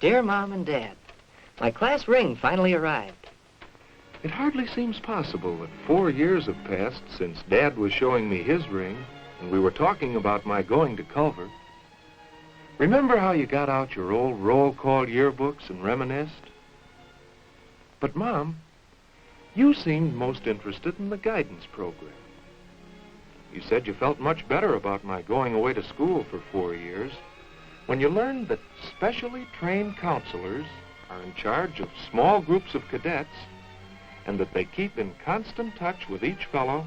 Dear Mom and Dad, my class ring finally arrived. It hardly seems possible that 4 years have passed since Dad was showing me his ring and we were talking about my going to Culver. Remember how you got out your old roll call yearbooks and reminisced? But, Mom, you seemed most interested in the guidance program. You said you felt much better about my going away to school for 4 years when you learned that specially trained counselors are in charge of small groups of cadets and that they keep in constant touch with each fellow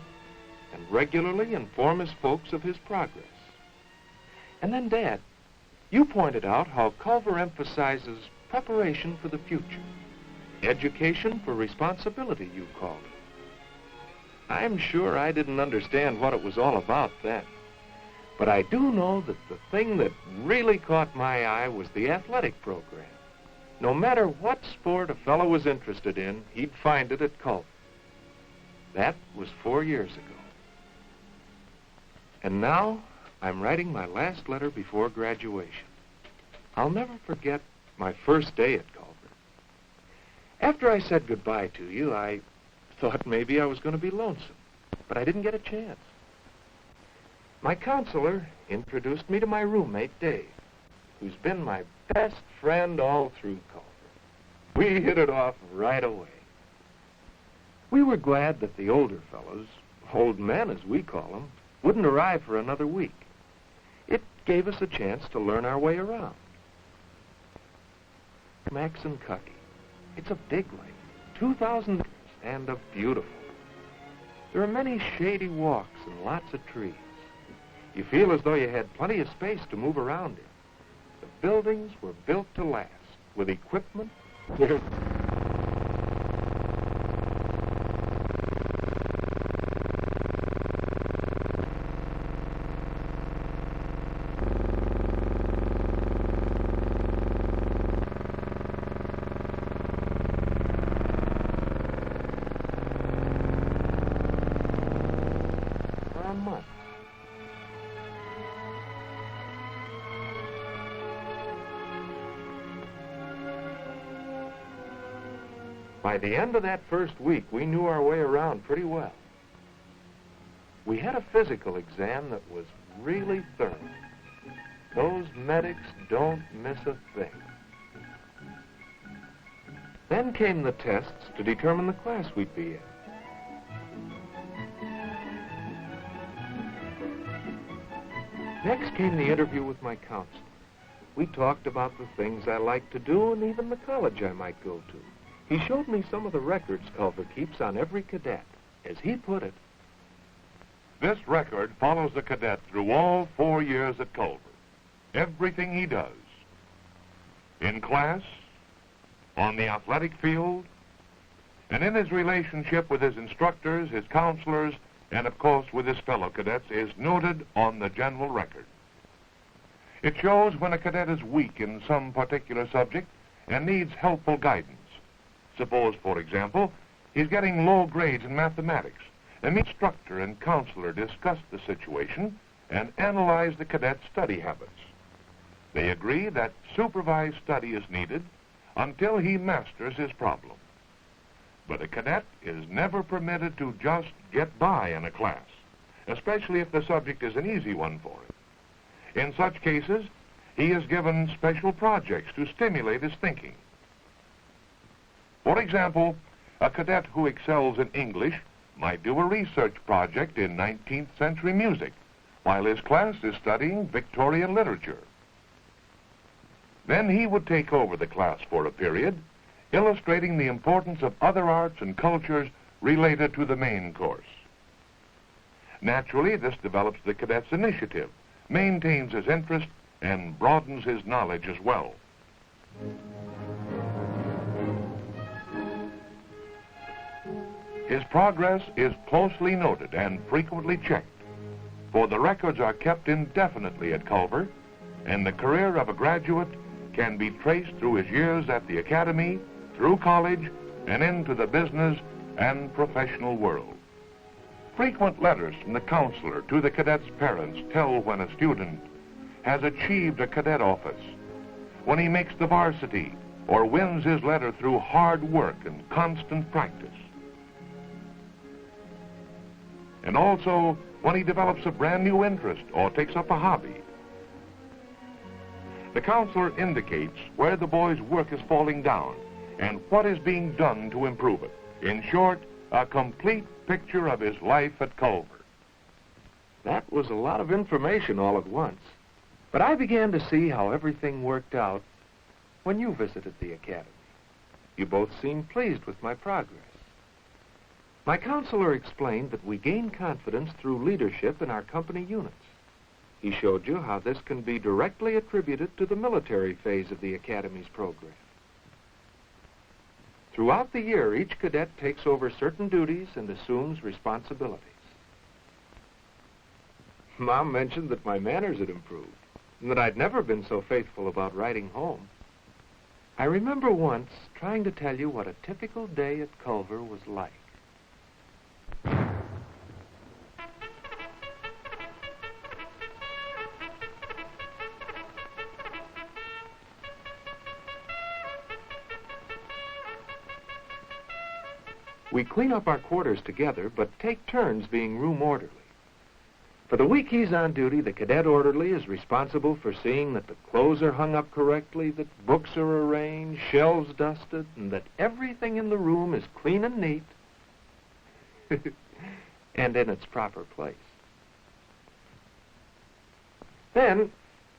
and regularly inform his folks of his progress. And then, Dad, you pointed out how Culver emphasizes preparation for the future. Education for responsibility, you called it. I'm sure I didn't understand what it was all about then. But I do know that the thing that really caught my eye was the athletic program. No matter what sport a fellow was interested in, he'd find it at Culver. That was 4 years ago. And now, I'm writing my last letter before graduation. I'll never forget my first day at Culver. After I said goodbye to you, I thought maybe I was going to be lonesome, but I didn't get a chance. My counselor introduced me to my roommate, Dave, who's been my best friend all through Culver. We hit it off right away. We were glad that the older fellows, old men as we call them, wouldn't arrive for another week. It gave us a chance to learn our way around. Maxencucky. It's a big lake, 2,000 acres, and a beautiful. There are many shady walks and lots of trees. You feel as though you had plenty of space to move around in. The buildings were built to last, with equipment. For a month. By the end of that first week, we knew our way around pretty well. We had a physical exam that was really thorough. Those medics don't miss a thing. Then came the tests to determine the class we'd be in. Next came the interview with my counselor. We talked about the things I liked to do and even the college I might go to. He showed me some of the records Culver keeps on every cadet. As he put it, this record follows the cadet through all 4 years at Culver. Everything he does. In class, on the athletic field, and in his relationship with his instructors, his counselors, and of course with his fellow cadets is noted on the general record. It shows when a cadet is weak in some particular subject and needs helpful guidance. Suppose, for example, he's getting low grades in mathematics, and the instructor and counselor discuss the situation and analyze the cadet's study habits. They agree that supervised study is needed until he masters his problem. But a cadet is never permitted to just get by in a class, especially if the subject is an easy one for him. In such cases, he is given special projects to stimulate his thinking. For example, a cadet who excels in English might do a research project in 19th century music, while his class is studying Victorian literature. Then he would take over the class for a period, illustrating the importance of other arts and cultures related to the main course. Naturally, this develops the cadet's initiative, maintains his interest, and broadens his knowledge as well. His progress is closely noted and frequently checked, for the records are kept indefinitely at Culver, and the career of a graduate can be traced through his years at the academy, through college, and into the business and professional world. Frequent letters from the counselor to the cadet's parents tell when a student has achieved a cadet office, when he makes the varsity or wins his letter through hard work and constant practice. And also when he develops a brand new interest or takes up a hobby. The counselor indicates where the boy's work is falling down and what is being done to improve it. In short, a complete picture of his life at Culver. That was a lot of information all at once. But I began to see how everything worked out when you visited the academy. You both seemed pleased with my progress. My counselor explained that we gain confidence through leadership in our company units. He showed you how this can be directly attributed to the military phase of the academy's program. Throughout the year, each cadet takes over certain duties and assumes responsibilities. Mom mentioned that my manners had improved and that I'd never been so faithful about writing home. I remember once trying to tell you what a typical day at Culver was like. We clean up our quarters together, but take turns being room orderly. For the week he's on duty, the cadet orderly is responsible for seeing that the clothes are hung up correctly, that books are arranged, shelves dusted, and that everything in the room is clean and neat and in its proper place. Then,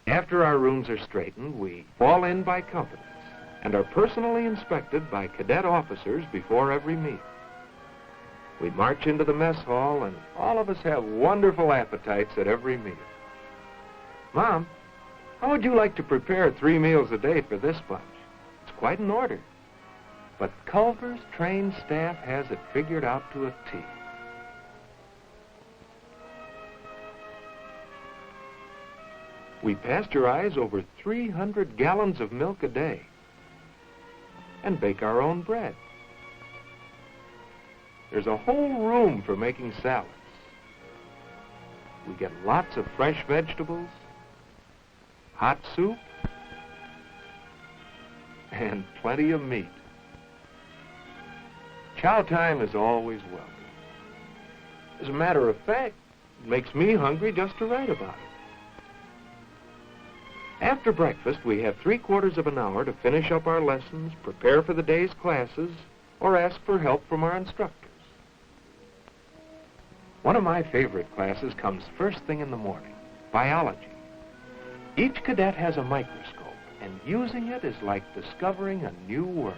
after our rooms are straightened, we fall in by companies and are personally inspected by cadet officers before every meal. We march into the mess hall, and all of us have wonderful appetites at every meal. Mom, how would you like to prepare 3 meals a day for this bunch? It's quite an order. But Culver's trained staff has it figured out to a T. We pasteurize over 300 gallons of milk a day and bake our own bread. There's a whole room for making salads. We get lots of fresh vegetables, hot soup, and plenty of meat. Chow time is always welcome. As a matter of fact, it makes me hungry just to write about it. After breakfast, we have 3/4 of an hour to finish up our lessons, prepare for the day's classes, or ask for help from our instructors. One of my favorite classes comes first thing in the morning, biology. Each cadet has a microscope, and using it is like discovering a new world.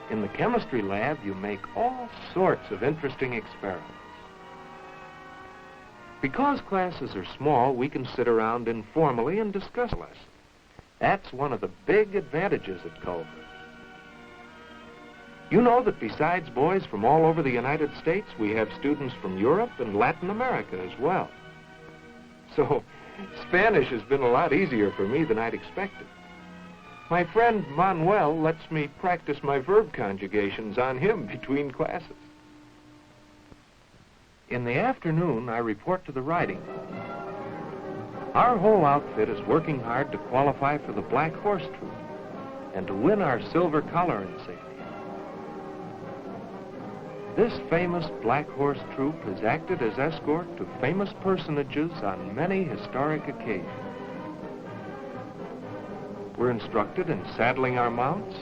In the chemistry lab, you make all sorts of interesting experiments. Because classes are small, we can sit around informally and discuss lessons. That's one of the big advantages at Culver. You know that besides boys from all over the United States, we have students from Europe and Latin America as well. So, Spanish has been a lot easier for me than I'd expected. My friend Manuel lets me practice my verb conjugations on him between classes. In the afternoon, I report to the riding room. Our whole outfit is working hard to qualify for the Black Horse Troop and to win our silver collar insignia. This famous Black Horse Troop has acted as escort to famous personages on many historic occasions. We're instructed in saddling our mounts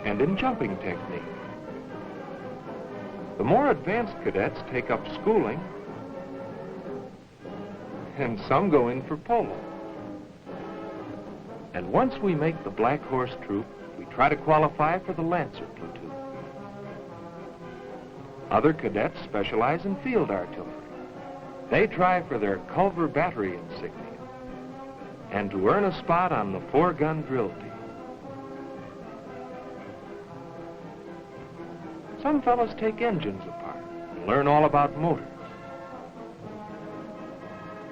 and in jumping technique. The more advanced cadets take up schooling, and some go in for polo. And once we make the Black Horse Troop, we try to qualify for the Lancer platoon. Other cadets specialize in field artillery. They try for their Culver battery insignia and to earn a spot on the 4-gun drill team. Some fellows take engines apart and learn all about motors.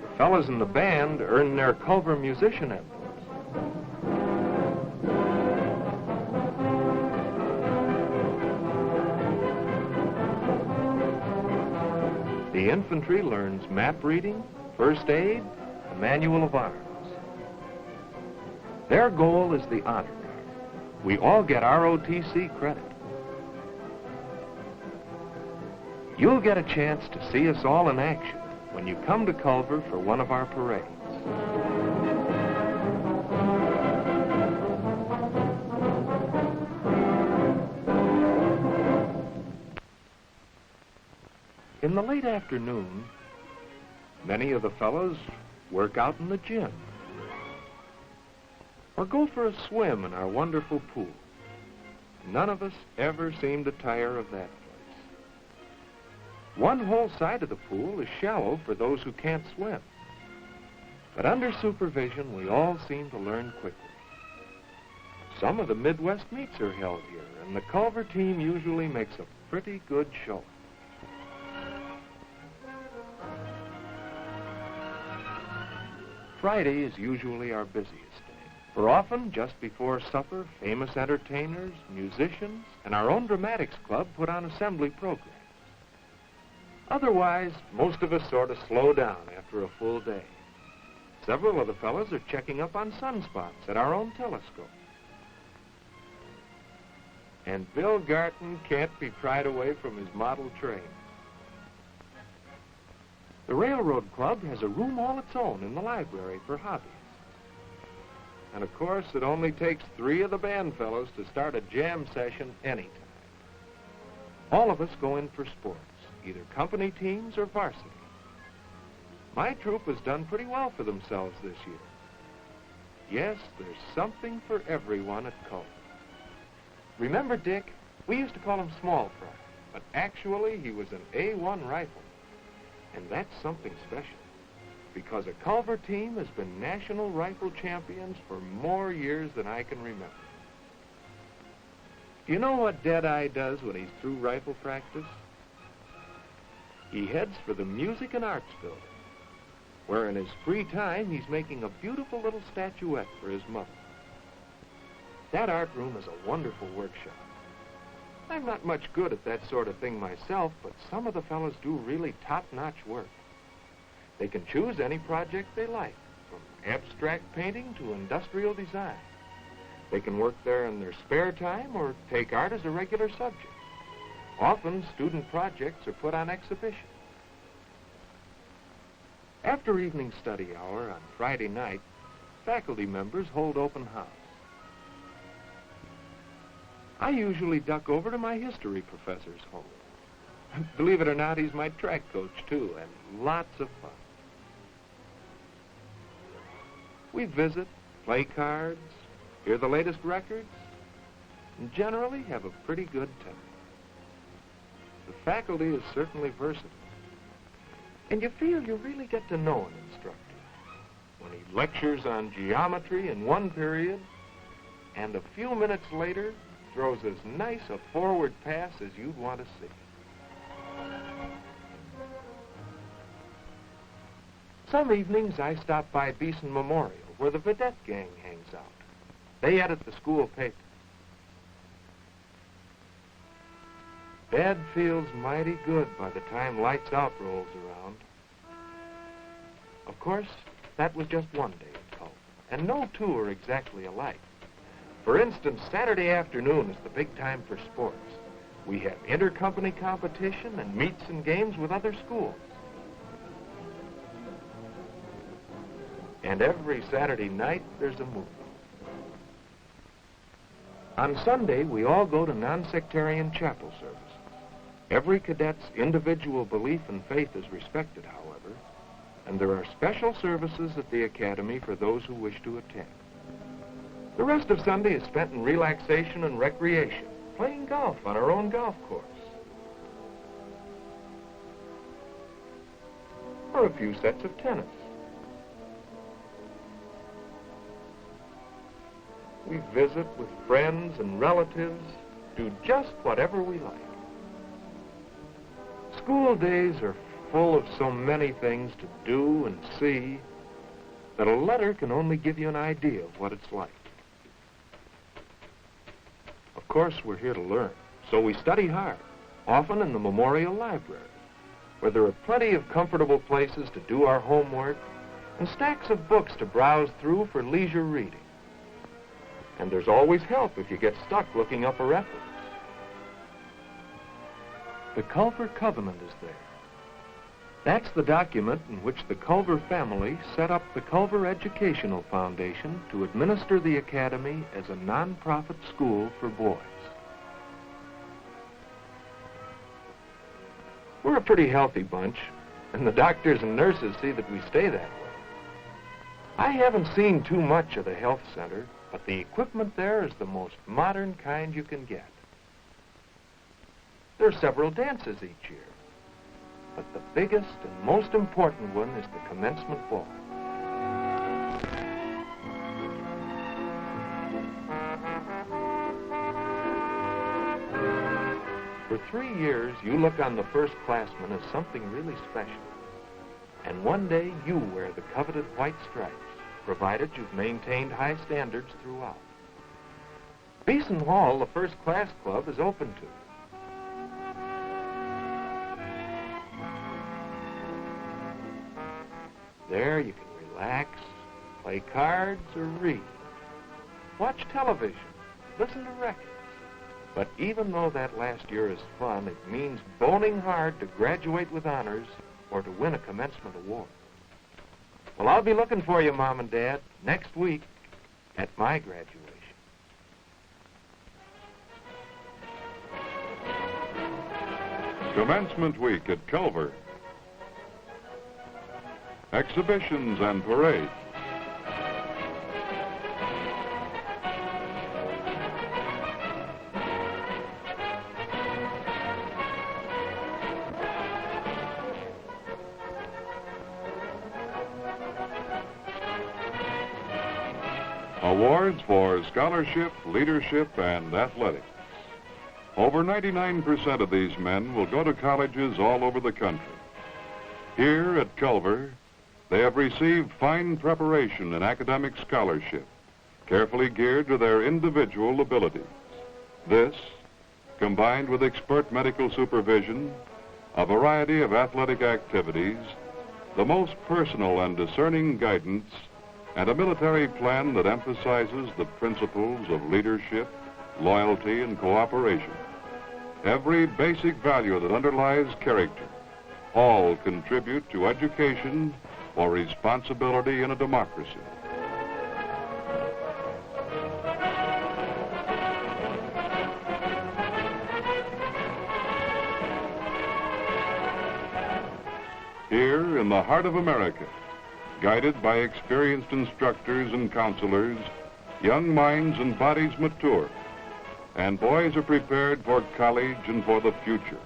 The fellows in the band earn their Culver musician emblems. The infantry learns map reading, first aid, a manual of arms. Their goal is the honor guard. We all get ROTC credit. You'll get a chance to see us all in action when you come to Culver for one of our parades. In the late afternoon, many of the fellows work out in the gym or go for a swim in our wonderful pool. None of us ever seem to tire of that place. One whole side of the pool is shallow for those who can't swim. But under supervision, we all seem to learn quickly. Some of the Midwest meets are held here, and the Culver team usually makes a pretty good show. Friday is usually our busiest day, for often just before supper, famous entertainers, musicians, and our own dramatics club put on assembly programs. Otherwise, most of us sort of slow down after a full day. Several of the fellows are checking up on sunspots at our own telescope. And Bill Garton can't be pried away from his model train. The Railroad Club has a room all its own in the library for hobbies. And of course, it only takes 3 of the band fellows to start a jam session anytime. All of us go in for sports, either company teams or varsity. My troop has done pretty well for themselves this year. Yes, there's something for everyone at Culver. Remember Dick? We used to call him Small Fry, but actually he was an A1 rifleman. And that's something special, because a Culver team has been national rifle champions for more years than I can remember. Do you know what Deadeye does when he's through rifle practice? He heads for the Music and Arts Building, where in his free time he's making a beautiful little statuette for his mother. That art room is a wonderful workshop. I'm not much good at that sort of thing myself, but some of the fellows do really top-notch work. They can choose any project they like, from abstract painting to industrial design. They can work there in their spare time or take art as a regular subject. Often, student projects are put on exhibition. After evening study hour on Friday night, faculty members hold open house. I usually duck over to my history professor's home. Believe it or not, he's my track coach, too, and lots of fun. We visit, play cards, hear the latest records, and generally have a pretty good time. The faculty is certainly versatile, and you feel you really get to know an instructor when he lectures on geometry in one period, and a few minutes later throws as nice a forward pass as you'd want to see. Some evenings I stop by Beeson Memorial, where the Vedette gang hangs out. They edit the school paper. Dad feels mighty good by the time Lights Out rolls around. Of course, that was just one day at Culver, and no two are exactly alike. For instance, Saturday afternoon is the big time for sports. We have intercompany competition and meets and games with other schools. And every Saturday night, there's a movie. On Sunday, we all go to non-sectarian chapel services. Every cadet's individual belief and faith is respected, however, and there are special services at the academy for those who wish to attend. The rest of Sunday is spent in relaxation and recreation, playing golf on our own golf course. Or a few sets of tennis. We visit with friends and relatives, do just whatever we like. School days are full of so many things to do and see that a letter can only give you an idea of what it's like. Of course, we're here to learn, so we study hard, often in the Memorial Library, where there are plenty of comfortable places to do our homework and stacks of books to browse through for leisure reading. And there's always help if you get stuck looking up a reference. The Culver Covenant is there. That's the document in which the Culver family set up the Culver Educational Foundation to administer the academy as a non-profit school for boys. We're a pretty healthy bunch, and the doctors and nurses see that we stay that way. I haven't seen too much of the health center, but the equipment there is the most modern kind you can get. There are several dances each year, but the biggest and most important one is the commencement ball. For 3 years, you look on the first-classmen as something really special. And one day, you wear the coveted white stripes, provided you've maintained high standards throughout. Beeson Hall, the first-class club, is open to you. There you can relax, play cards, or read. Watch television, listen to records. But even though that last year is fun, it means boning hard to graduate with honors or to win a commencement award. Well, I'll be looking for you, Mom and Dad, next week at my graduation. Commencement week at Culver. Exhibitions and parades. Awards for scholarship, leadership, and athletics. Over 99% of these men will go to colleges all over the country. Here at Culver, they have received fine preparation and academic scholarship, carefully geared to their individual abilities. This, combined with expert medical supervision, a variety of athletic activities, the most personal and discerning guidance, and a military plan that emphasizes the principles of leadership, loyalty, and cooperation. Every basic value that underlies character, all contribute to education or responsibility in a democracy. Here in the heart of America, guided by experienced instructors and counselors, young minds and bodies mature, and boys are prepared for college and for the future.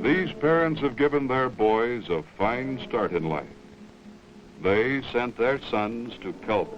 These parents have given their boys a fine start in life. They sent their sons to Culver.